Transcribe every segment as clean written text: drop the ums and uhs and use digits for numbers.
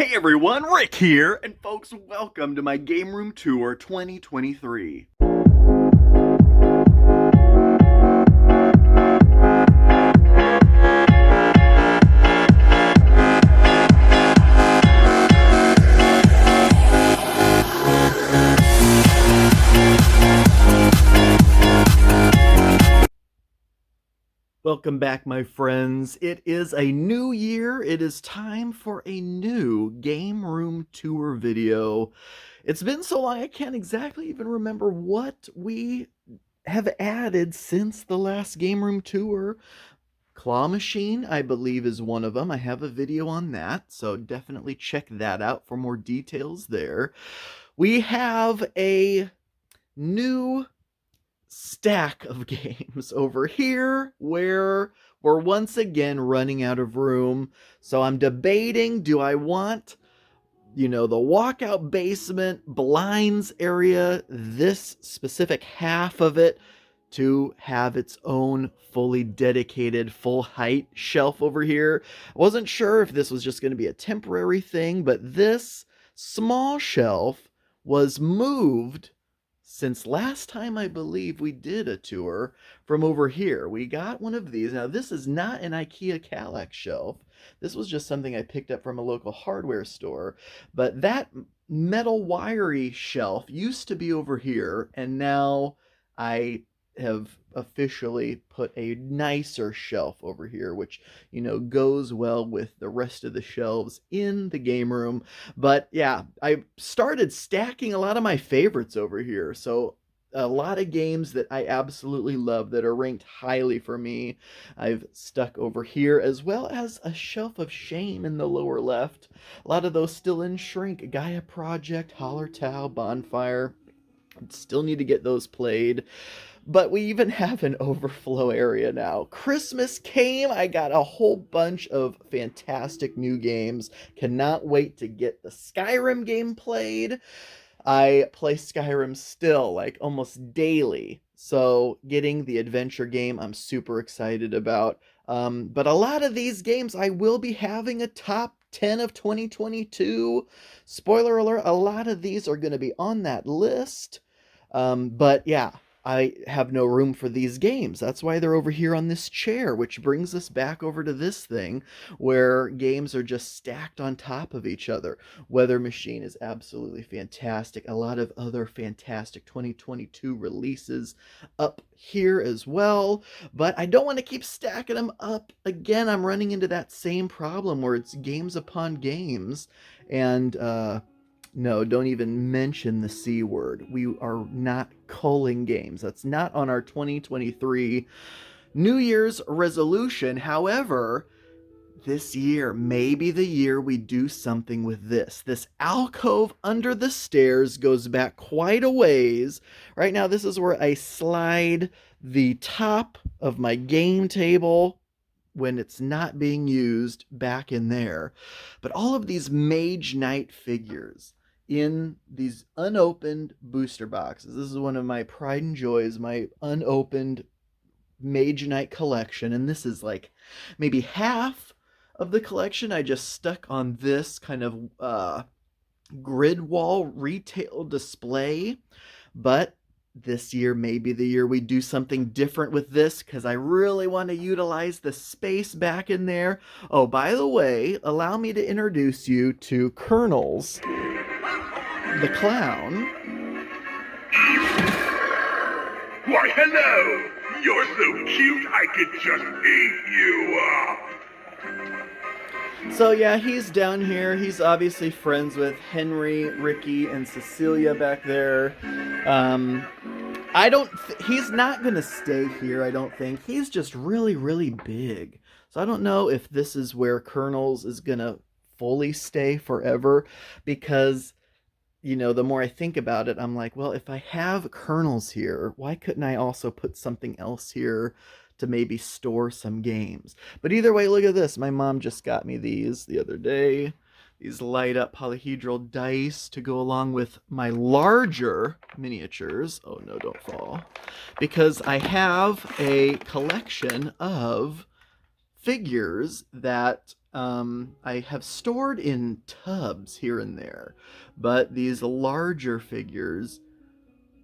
Hey everyone, Rick here, and folks, welcome to my Game Room Tour 2023. Welcome back, my friends. It is a new year. It is time for a new Game Room Tour video. It's been so long I can't exactly even remember what we have added since the last Game Room Tour. Claw Machine, I believe, is one of them. I have a video on that, so definitely check that out for more details there. We have a new stack of games over here where we're once again running out of room. So I'm debating, do I want, the walkout basement blinds area, this specific half of it, to have its own fully dedicated full height shelf over here. I wasn't sure if this was just going to be a temporary thing, but this small shelf was moved since last time I believe we did a tour from over here. We got one of these. Now, this is not an IKEA Kallax shelf. This was just something I picked up from a local hardware store. But that metal wiry shelf used to be over here, and now I have officially put a nicer shelf over here, which, goes well with the rest of the shelves in the game room. But yeah, I started stacking a lot of my favorites over here. So a lot of games that I absolutely love that are ranked highly for me, I've stuck over here, as well as a shelf of shame in the lower left. A lot of those still in shrink. Gaia Project, Hallertau, Bonfire. Still need to get those played. But we even have an overflow area now. Christmas came. I got a whole bunch of fantastic new games. Cannot wait to get the Skyrim game played. I play Skyrim still, like almost daily. So getting the adventure game, I'm super excited about. But a lot of these games, I will be having a top 10 of 2022. Spoiler alert, a lot of these are going to be on that list. But yeah, I have no room for these games. That's why they're over here on this chair, which brings us back over to this thing where games are just stacked on top of each other. Weather Machine is absolutely fantastic. A lot of other fantastic 2022 releases up here as well. But I don't want to keep stacking them up. Again, I'm running into that same problem where it's games upon games. And, no, don't even mention the C word. We are not culling games. That's not on our 2023 New Year's resolution. However, this year may be the year we do something with this. This alcove under the stairs goes back quite a ways. Right now, this is where I slide the top of my game table when it's not being used back in there. But all of these Mage Knight figures in these unopened booster boxes. This is one of my pride and joys, my unopened Mage Knight collection. And this is like maybe half of the collection I just stuck on this kind of grid wall retail display. But this year may be the year we do something different with this, because I really want to utilize the space back in there. Oh, by the way, allow me to introduce you to Kernels the clown. Why, hello! You're so cute I could just eat you up! So yeah, he's down here. He's obviously friends with Henry, Ricky, and Cecilia back there. He's not gonna stay here, I don't think. He's just really, really big. So I don't know if this is where Kernels is gonna fully stay forever, because the more I think about it, I'm like, well, if I have Kernels here, why couldn't I also put something else here to maybe store some games? But either way, look at this. My mom just got me these the other day. These light up Polyhedral dice to go along with my larger miniatures. Oh no, don't fall. Because I have a collection of figures that I have stored in tubs here and there, but these larger figures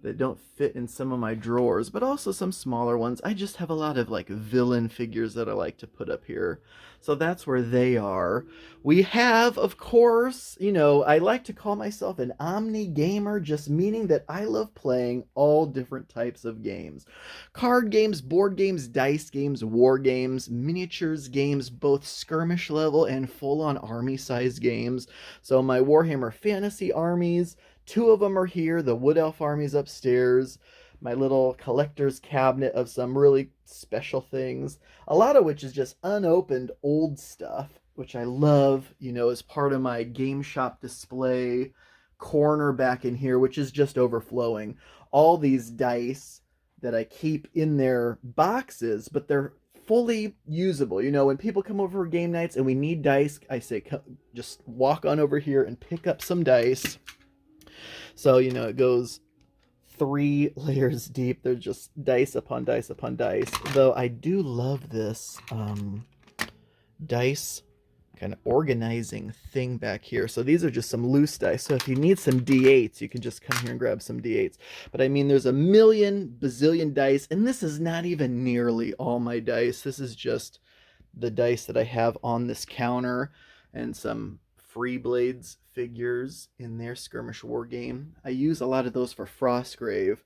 that don't fit in some of my drawers, but also some smaller ones. I just have a lot of like villain figures that I like to put up here. So that's where they are. We have, of course, I like to call myself an omni gamer, just meaning that I love playing all different types of games. Card games, board games, dice games, war games, miniatures games, both skirmish level and full on army size games. So my Warhammer Fantasy armies, two of them are here. The Wood Elf army's upstairs. My little collector's cabinet of some really special things. A lot of which is just unopened old stuff, which I love, as part of my game shop display corner back in here, which is just overflowing. All these dice that I keep in their boxes, but they're fully usable. When people come over for game nights and we need dice, I say, just walk on over here and pick up some dice. So, it goes 3 layers deep. There's just dice upon dice upon dice. Though I do love this dice kind of organizing thing back here. So these are just some loose dice. So if you need some D8s, you can just come here and grab some D8s. But I mean, there's a million bazillion dice, and this is not even nearly all my dice. This is just the dice that I have on this counter and some Free Blades figures in their skirmish war game. I use a lot of those for Frostgrave.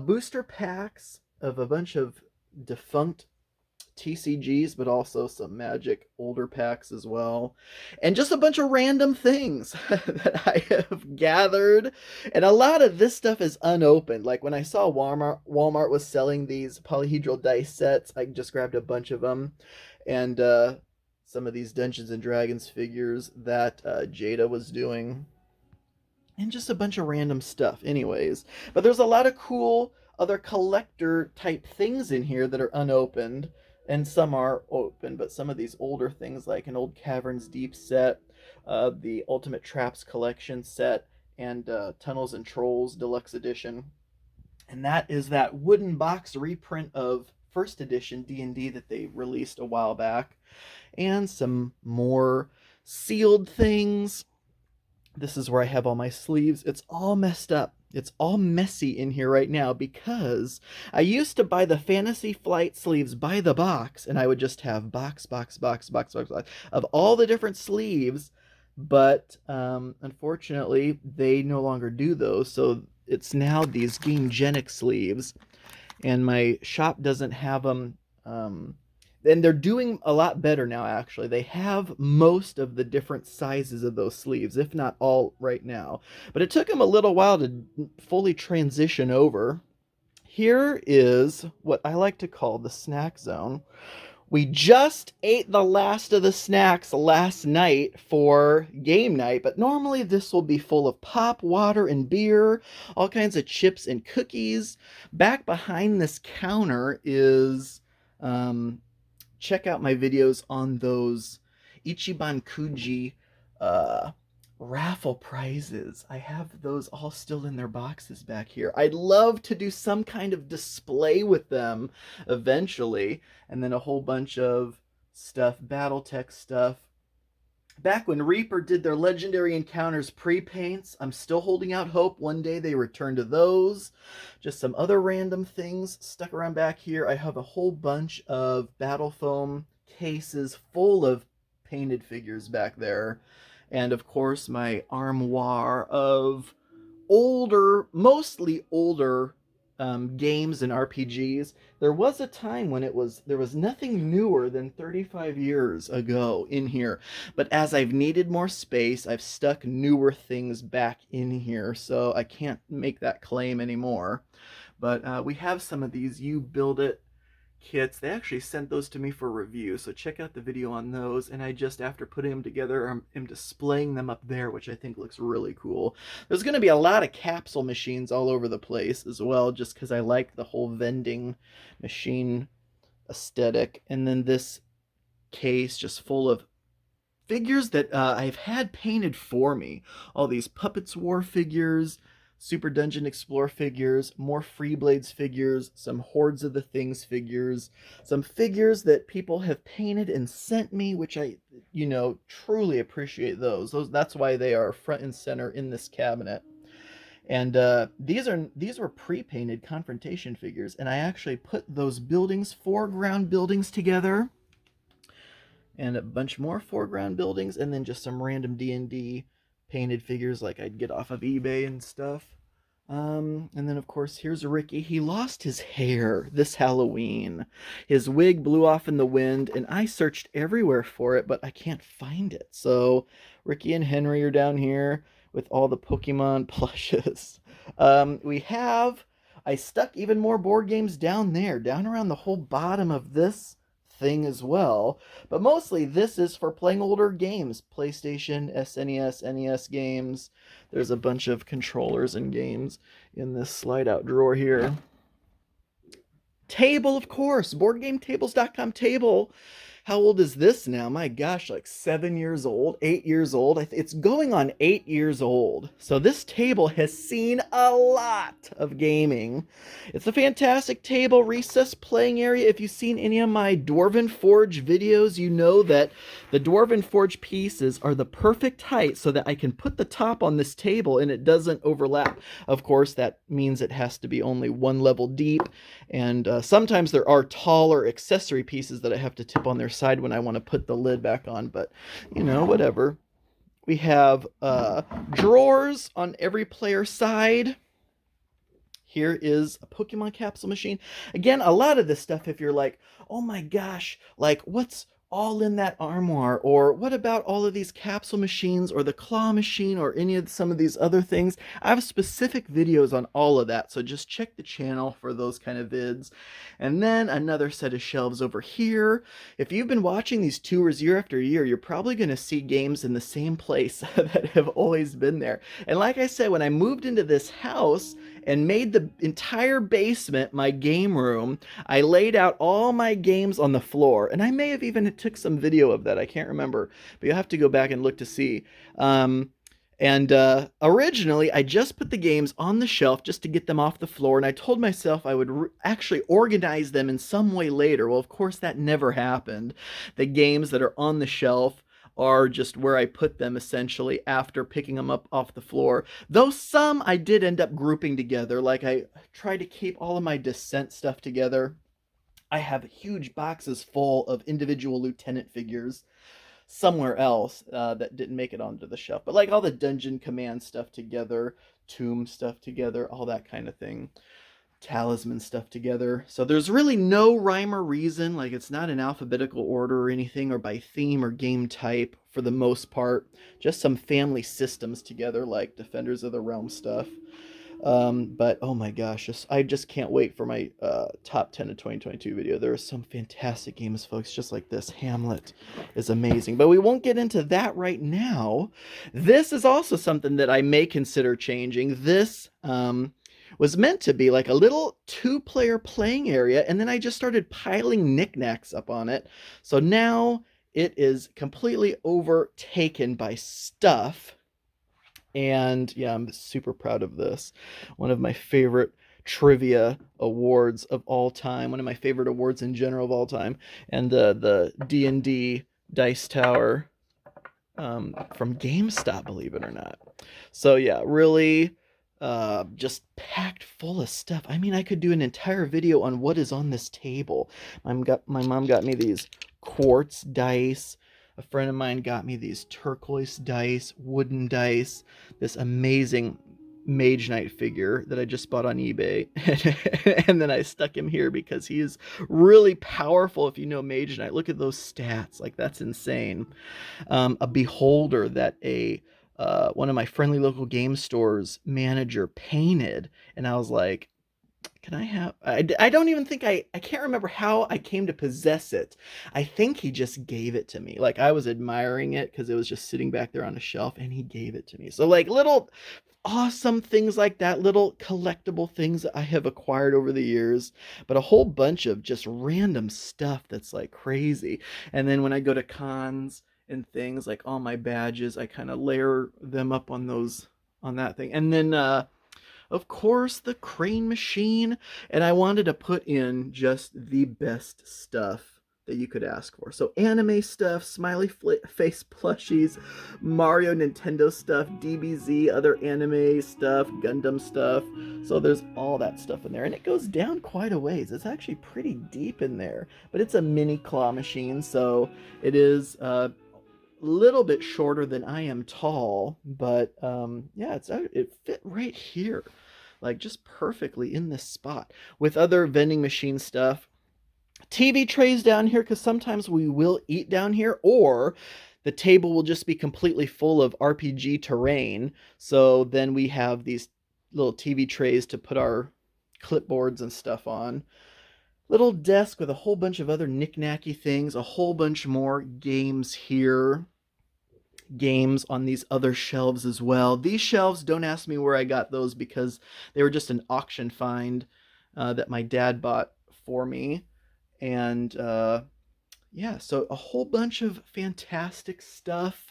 Booster packs of a bunch of defunct TCGs, but also some Magic older packs as well. And just a bunch of random things that I have gathered. And a lot of this stuff is unopened. Like when I saw Walmart was selling these Polyhedral dice sets, I just grabbed a bunch of them. And some of these Dungeons and Dragons figures that Jada was doing. And just a bunch of random stuff anyways. But there's a lot of cool other collector type things in here that are unopened. And some are open, but some of these older things like an old Caverns Deep set, the Ultimate Traps Collection set, and Tunnels and Trolls Deluxe Edition. And that is that wooden box reprint of first edition D&D that they released a while back. And some more sealed things. This is where I have all my sleeves. It's all messed up. It's all messy in here right now because I used to buy the Fantasy Flight sleeves by the box, and I would just have box of all the different sleeves, but unfortunately they no longer do those, so it's now these Gamegenic sleeves, and my shop doesn't have them. And they're doing a lot better now, actually. They have most of the different sizes of those sleeves, if not all right now. But it took them a little while to fully transition over. Here is what I like to call the snack zone. We just ate the last of the snacks last night for game night, but normally this will be full of pop, water, and beer, all kinds of chips and cookies. Back behind this counter is... check out my videos on those Ichiban Kuji raffle prizes. I have those all still in their boxes back here. I'd love to do some kind of display with them eventually. And then a whole bunch of stuff, Battletech stuff. Back when Reaper did their Legendary Encounters pre-paints, I'm still holding out hope one day they return to those. Just some other random things stuck around back here. I have a whole bunch of Battle Foam cases full of painted figures back there. And of course, my armoire of mostly older games and RPGs. There was a time when there was nothing newer than 35 years ago in here. But as I've needed more space, I've stuck newer things back in here, so I can't make that claim anymore. But we have some of these You Build It kits. They actually sent those to me for review, so check out the video on those. And I just, after putting them together, am displaying them up there, which I think looks really cool. There's going to be a lot of capsule machines all over the place as well, just because I like the whole vending machine aesthetic. And then this case just full of figures that I've had painted for me. All these Puppets War figures, Super Dungeon Explorer figures, more Freeblades figures, some Hordes of the Things figures, some figures that people have painted and sent me, which I, truly appreciate those. That's why they are front and center in this cabinet. And these were pre-painted confrontation figures, and I actually put those buildings, foreground buildings, together, and a bunch more foreground buildings, and then just some random D&D painted figures like I'd get off of eBay and stuff. And then of course here's Ricky. He lost his hair this Halloween. His wig blew off in the wind, and I searched everywhere for it, but I can't find it. So Ricky and Henry are down here with all the Pokemon plushes. I stuck even more board games down there, down around the whole bottom of this thing as well. But mostly this is for playing older games, PlayStation, SNES, NES games. There's a bunch of controllers and games in this slide out drawer here. Table, of course, boardgametables.com table. How old is this now? My gosh, like 7 years old, 8 years old. It's going on 8 years old. So this table has seen a lot of gaming. It's a fantastic table, recessed playing area. If you've seen any of my Dwarven Forge videos, you know that the Dwarven Forge pieces are the perfect height so that I can put the top on this table and it doesn't overlap. Of course, that means it has to be only one level deep, and sometimes there are taller accessory pieces that I have to tip on their side when I want to put the lid back on, but whatever. We have drawers on every player's side. Here is a Pokemon capsule machine. Again, a lot of this stuff, if you're like, oh my gosh, like what's all in that armoire, or what about all of these capsule machines, or the claw machine, or some of these other things, I have specific videos on all of that, so just check the channel for those kind of vids. And then another set of shelves over here. If you've been watching these tours year after year, you're probably going to see games in the same place that have always been there. And like I said, when I moved into this house and made the entire basement my game room, I laid out all my games on the floor, and I may have even took some video of that. I can't remember, but you'll have to go back and look to see. Originally, I just put the games on the shelf just to get them off the floor, and I told myself I would actually organize them in some way later. Well, of course, that never happened. The games that are on the shelf are just where I put them essentially after picking them up off the floor. Though some I did end up grouping together, like I tried to keep all of my Descent stuff together. I have huge boxes full of individual lieutenant figures somewhere else that didn't make it onto the shelf. But like all the Dungeon Command stuff together, Tomb stuff together, all that kind of thing. Talisman stuff together. So there's really no rhyme or reason, like it's not in alphabetical order or anything, or by theme or game type for the most part. Just some family systems together, like Defenders of the Realm stuff. But oh my gosh, I just can't wait for my top 10 of 2022 video. There are some fantastic games, folks, just like this. Hamlet is amazing, but we won't get into that right now. This is also something that I may consider changing. This was meant to be like a little two-player playing area, and then I just started piling knickknacks up on it. So now it is completely overtaken by stuff. And yeah, I'm super proud of this. One of my favorite trivia awards of all time. One of my favorite awards in general of all time. And the D&D Dice Tower from GameStop, believe it or not. So yeah, really just packed full of stuff. I mean, I could do an entire video on what is on this table. My mom got me these quartz dice. A friend of mine got me these turquoise dice, wooden dice, this amazing Mage Knight figure that I just bought on eBay. And then I stuck him here because he is really powerful if you know Mage Knight. Look at those stats. Like, that's insane. A beholder that one of my friendly local game stores manager painted, and I was like, can I have... I don't even think I can't remember how I came to possess it. I think he just gave it to me. Like, I was admiring it because it was just sitting back there on a shelf, and he gave it to me. So, like, little awesome things like that, little collectible things that I have acquired over the years, but a whole bunch of just random stuff that's, like, crazy. And then when I go to cons and things, like all my badges, I kind of layer them up on that thing. And then Of course, the crane machine, and I wanted to put in just the best stuff that you could ask for. So anime stuff, smiley face plushies, Mario, Nintendo stuff, DBZ, other anime stuff, Gundam stuff. So there's all that stuff in there, and it goes down quite a ways. It's actually pretty deep in there, but it's a mini claw machine, so it is little bit shorter than I am tall, but yeah, it fit right here, like just perfectly in this spot. With other vending machine stuff, TV trays down here because sometimes we will eat down here, or the table will just be completely full of RPG terrain. So then we have these little TV trays to put our clipboards and stuff on. Little desk with a whole bunch of other knick-knacky things, a whole bunch more games here, games on these other shelves as well. These shelves, don't ask me where I got those because they were just an auction find that my dad bought for me. And yeah, so a whole bunch of fantastic stuff.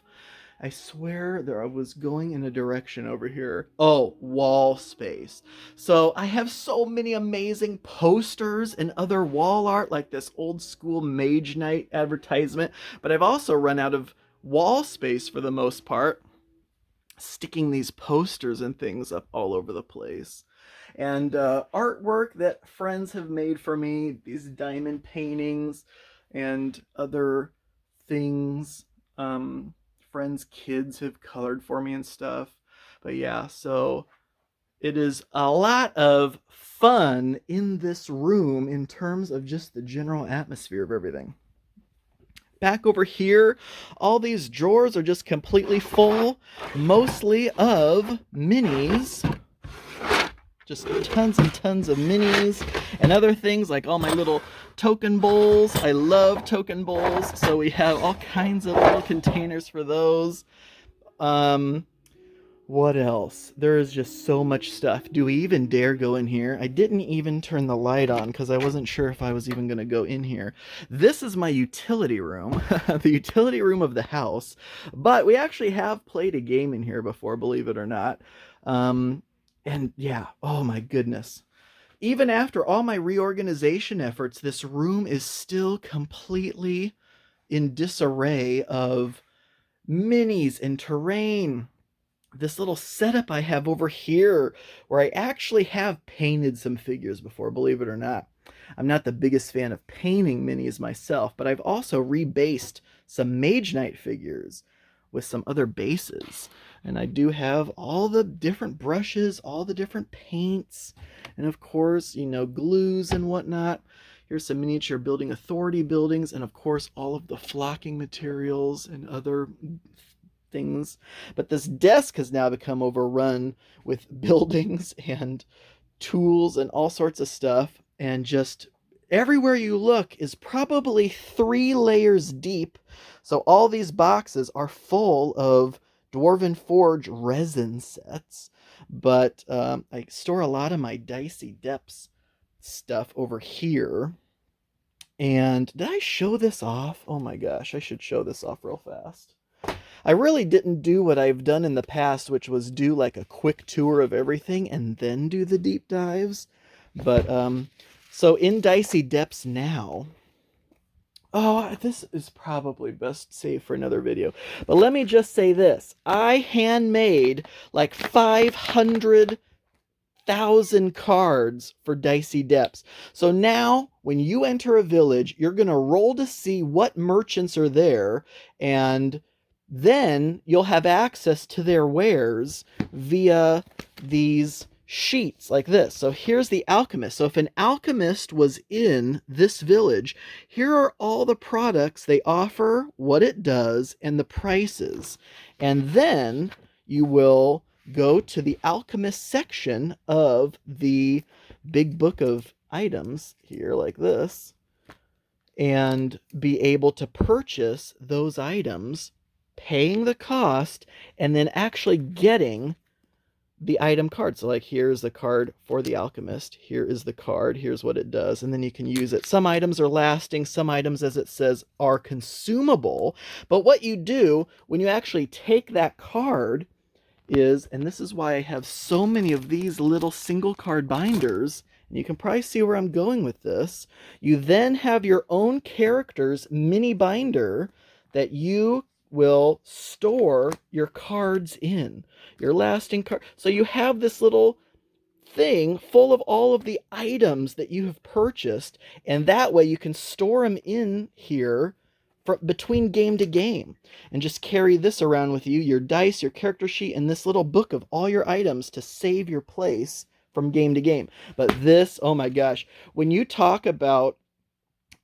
I swear there I was going in a direction over here. Oh, wall space. So I have so many amazing posters and other wall art like this old school Mage Night advertisement, but I've also run out of wall space for the most part, sticking these posters and things up all over the place. And artwork that friends have made for me, these diamond paintings and other things. Friends' kids have colored for me and stuff. But yeah, so it is a lot of fun in this room in terms of just the general atmosphere of everything. Back over here, all these drawers are just completely full, mostly of minis. Just tons and tons of minis and other things like all my little token bowls. I love token bowls, so we have all kinds of little containers for those. What else? There is just so much stuff. Do we even dare go in here? I didn't even turn the light on because I wasn't sure if I was even going to go in here. This is my utility room, the utility room of the house. But we actually have played a game in here before, believe it or not. And yeah, oh my goodness. Even after all my reorganization efforts, this room is still completely in disarray of minis and terrain. This little setup I have over here where I actually have painted some figures before, believe it or not. I'm not the biggest fan of painting minis myself, but I've also rebased some Mage Knight figures with some other bases. And I do have all the different brushes, all the different paints, and of course, you know, glues and whatnot. Here's some miniature building authority buildings, and of course, all of the flocking materials and other things. But this desk has now become overrun with buildings and tools and all sorts of stuff, and just everywhere you look is probably 3 layers deep. So all these boxes are full of Dwarven Forge resin sets, but I store a lot of my Dicey Depths stuff over here. And did I show this off? Oh my gosh, I should show this off real fast. I really didn't do what I've done in the past, which was do like a quick tour of everything and then do the deep dives. But so in Dicey Depths now, oh, this is probably best saved for another video. But let me just say this. I handmade like 500,000 cards for Dicey Depths. So now, when you enter a village, you're going to roll to see what merchants are there, and then you'll have access to their wares via these sheets like this. So here's the alchemist. So if an alchemist was in this village, here are all the products they offer, what it does, and the prices. And then you will go to the alchemist section of the big book of items here like this and be able to purchase those items, paying the cost, and then actually getting the item card. So like here's the card for the alchemist, here is the card, here's what it does, and then you can use it. Some items are lasting, some items, as it says, are consumable. But what you do when you actually take that card is, and this is why I have so many of these little single card binders, and you can probably see where I'm going with this. You then have your own character's mini binder that you will store your cards in, your lasting card. So you have this little thing full of all of the items that you have purchased, and that way you can store them in here between game to game, and just carry this around with you, your dice, your character sheet, and this little book of all your items to save your place from game to game. But this, oh my gosh, when you talk about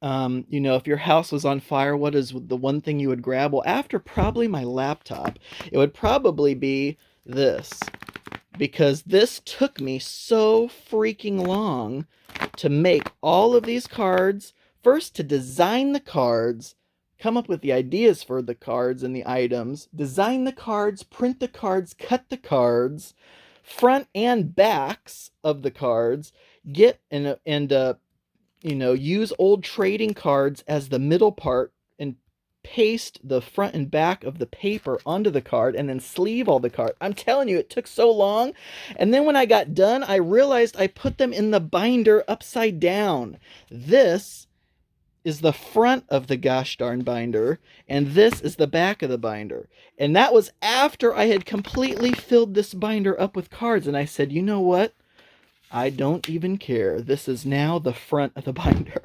if your house was on fire, what is the one thing you would grab? Well, after probably my laptop, it would probably be this, because this took me so freaking long to make all of these cards. First, to design the cards, come up with the ideas for the cards and the items, design the cards, print the cards, cut the cards, front and backs of the cards, get use old trading cards as the middle part and paste the front and back of the paper onto the card, and then sleeve all the cards. I'm telling you, it took so long. And then when I got done, I realized I put them in the binder upside down. This is the front of the gosh darn binder, and this is the back of the binder. And that was after I had completely filled this binder up with cards, and I said, you know what? I don't even care. This is now the front of the binder.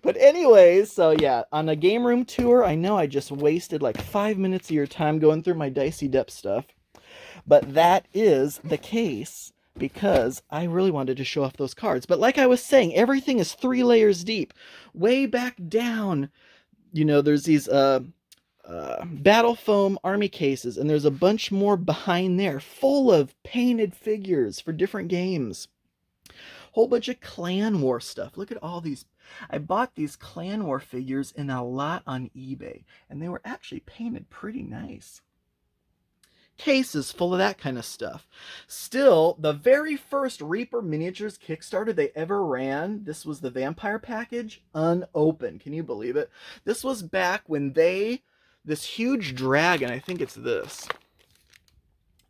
But anyways, so yeah, on a game room tour, I know I just wasted like 5 minutes of your time going through my Dicey Depth stuff, but that is the case because I really wanted to show off those cards. But like I was saying, everything is 3 layers deep. Way back down, there's these battle foam army cases, and there's a bunch more behind there full of painted figures for different games. Whole bunch of Clan War stuff. Look at all these. I bought these Clan War figures in a lot on eBay, and they were actually painted pretty nice. Cases full of that kind of stuff. Still, the very first Reaper Miniatures Kickstarter they ever ran, this was the Vampire package, Unopened. Can you believe it? This was back when this huge dragon, I think it's this,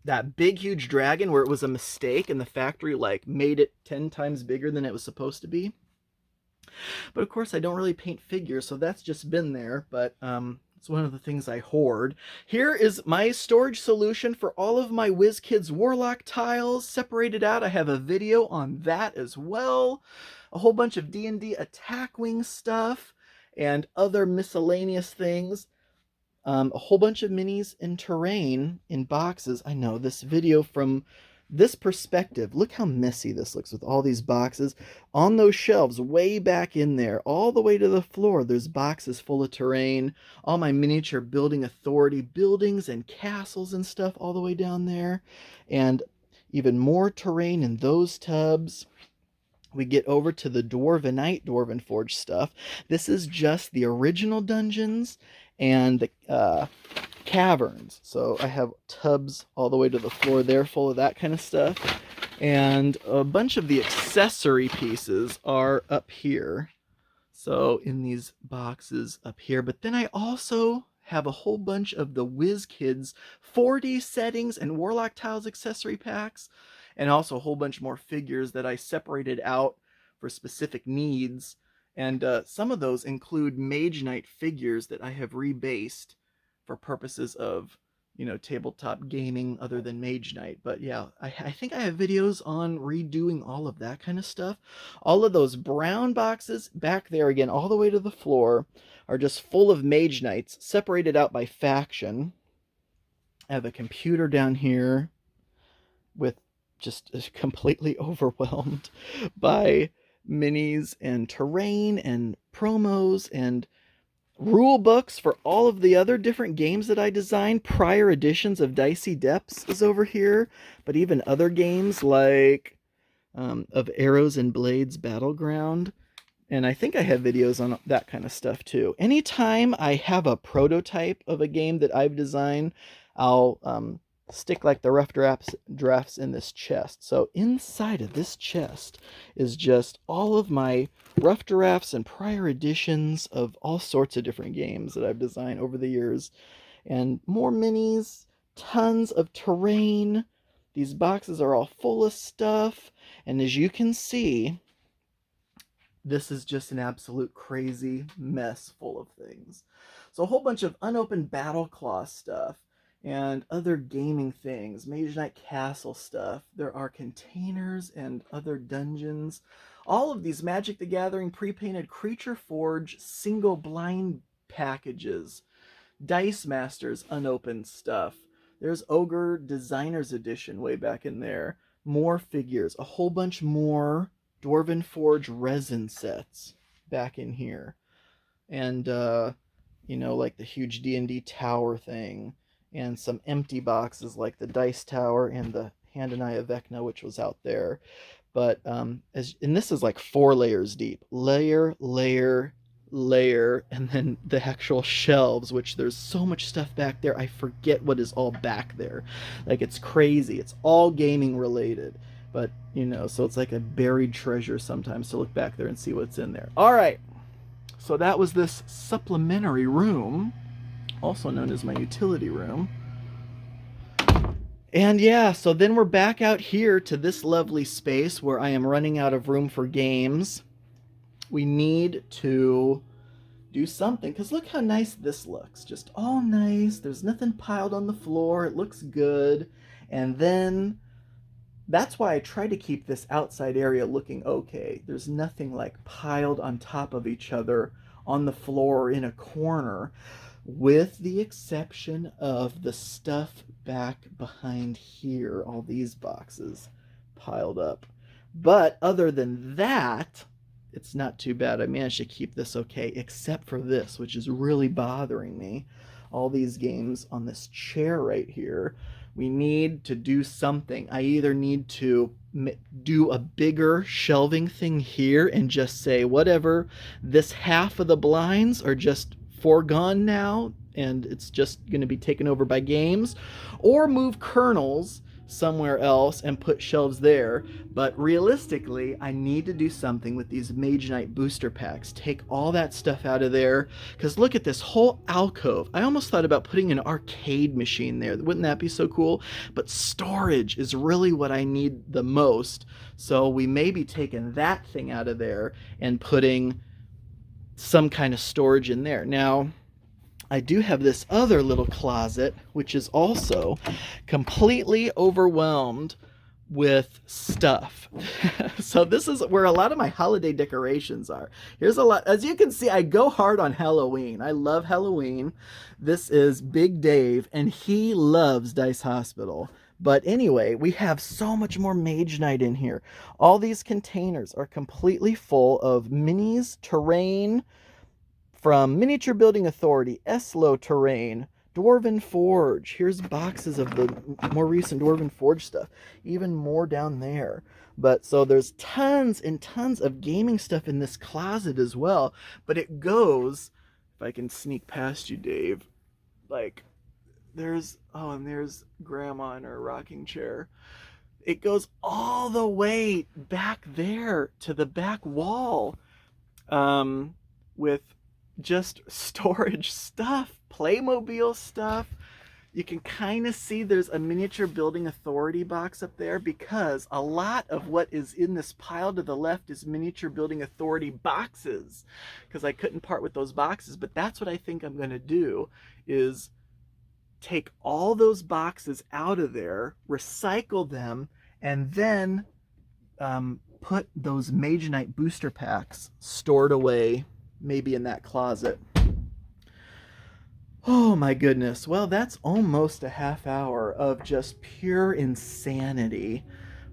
that big huge dragon where it was a mistake and the factory made it 10 times bigger than it was supposed to be. But of course I don't really paint figures, so that's just been there. But it's one of the things I hoard. Here is my storage solution for all of my WizKids Warlock tiles separated out. I have a video on that as well. A whole bunch of D&D Attack Wing stuff and other miscellaneous things. A whole bunch of minis in terrain in boxes. I know this video from this perspective. Look how messy this looks with all these boxes. On those shelves way back in there, all the way to the floor, there's boxes full of terrain. All my miniature building authority buildings and castles and stuff all the way down there. And even more terrain in those tubs. We get over to the Dwarvenite Dwarven Forge stuff. This is just the original dungeons and the caverns. So I have tubs all the way to the floor there full of that kind of stuff. And a bunch of the accessory pieces are up here. So in these boxes up here. But then I also have a whole bunch of the WizKids 4D settings and Warlock Tiles accessory packs. And also a whole bunch more figures that I separated out for specific needs. And some of those include Mage Knight figures that I have rebased for purposes of, tabletop gaming other than Mage Knight. But yeah, I think I have videos on redoing all of that kind of stuff. All of those brown boxes back there, again, all the way to the floor, are just full of Mage Knights, separated out by faction. I have a computer down here with just completely overwhelmed by minis and terrain and promos and rule books for all of the other different games that I designed. Prior editions of Dicey Depths is over here, but even other games like of Arrows and Blades Battleground. And I think I have videos on that kind of stuff too. Anytime I have a prototype of a game that I've designed, I'll stick the rough drafts in this chest. So inside of this chest is just all of my rough drafts and prior editions of all sorts of different games that I've designed over the years. And more minis, tons of terrain. These boxes are all full of stuff. And as you can see, this is just an absolute crazy mess full of things. So a whole bunch of unopened battle claw stuff and other gaming things, Mage Knight Castle stuff. There are containers and other dungeons. All of these Magic the Gathering pre-painted Creature Forge single blind packages. Dice Masters unopened stuff. There's Ogre Designer's Edition way back in there. More figures, a whole bunch more Dwarven Forge resin sets back in here. And, like the huge D&D tower thing. And some empty boxes like the Dice Tower and the Hand and Eye of Vecna, which was out there. But, and this is like 4 layers deep. Layer, and then the actual shelves, which there's so much stuff back there, I forget what is all back there. Like, it's crazy. It's all gaming related. But, so it's like a buried treasure sometimes to look back there and see what's in there. All right. So that was this supplementary room, also known as my utility room. And yeah, so then we're back out here to this lovely space where I am running out of room for games. We need to do something, because look how nice this looks. Just all nice. There's nothing piled on the floor. It looks good. And then that's why I try to keep this outside area looking okay. There's nothing like piled on top of each other on the floor or in a corner, with the exception of the stuff back behind here, all these boxes piled up. But other than that, it's not too bad. I managed to keep this okay, except for this, which is really bothering me. All these games on this chair right here. We need to do something. I either need to do a bigger shelving thing here and just say, whatever, this half of the blinds are just foregone now, and it's just going to be taken over by games, or move kernels somewhere else and put shelves there. But realistically, I need to do something with these Mage Knight booster packs. Take all that stuff out of there, because look at this whole alcove. I almost thought about putting an arcade machine there. Wouldn't that be so cool? But storage is really what I need the most. So we may be taking that thing out of there and putting some kind of storage in there. Now, I do have this other little closet, which is also completely overwhelmed with stuff. So this is where a lot of my holiday decorations are. Here's a lot. As you can see, I go hard on Halloween. I love Halloween. This is Big Dave, and he loves Dice Hospital. But anyway, we have so much more Mage Knight in here. All these containers are completely full of minis, terrain, from Miniature Building Authority, Eslo Terrain, Dwarven Forge. Here's boxes of the more recent Dwarven Forge stuff. Even more down there. But so there's tons and tons of gaming stuff in this closet as well. But it goes, if I can sneak past you, Dave, like there's Grandma in her rocking chair. It goes all the way back there to the back wall, with just storage stuff, Playmobil stuff. You can kind of see there's a Miniature Building Authority box up there, because a lot of what is in this pile to the left is Miniature Building Authority boxes, because I couldn't part with those boxes. But that's what I think I'm going to do, is take all those boxes out of there, recycle them, and then put those Mage Knight booster packs stored away, maybe in that closet. Oh my goodness. Well, that's almost a half hour of just pure insanity.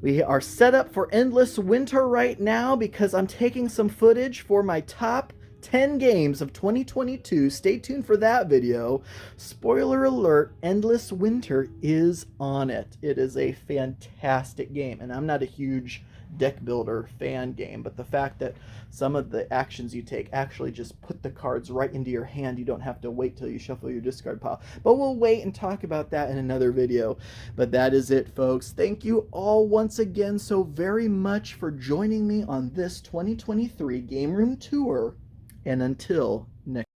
We are set up for endless winter right now, because I'm taking some footage for my top 10 games of 2022. Stay tuned for that video. Spoiler alert, Endless Winter is on it. It is a fantastic game, and I'm not a huge deck builder fan game, but the fact that some of the actions you take actually just put the cards right into your hand, you don't have to wait till you shuffle your discard pile. But we'll wait and talk about that in another video. But that is it, folks. Thank you all once again so very much for joining me on this 2023 Game Room Tour, and until next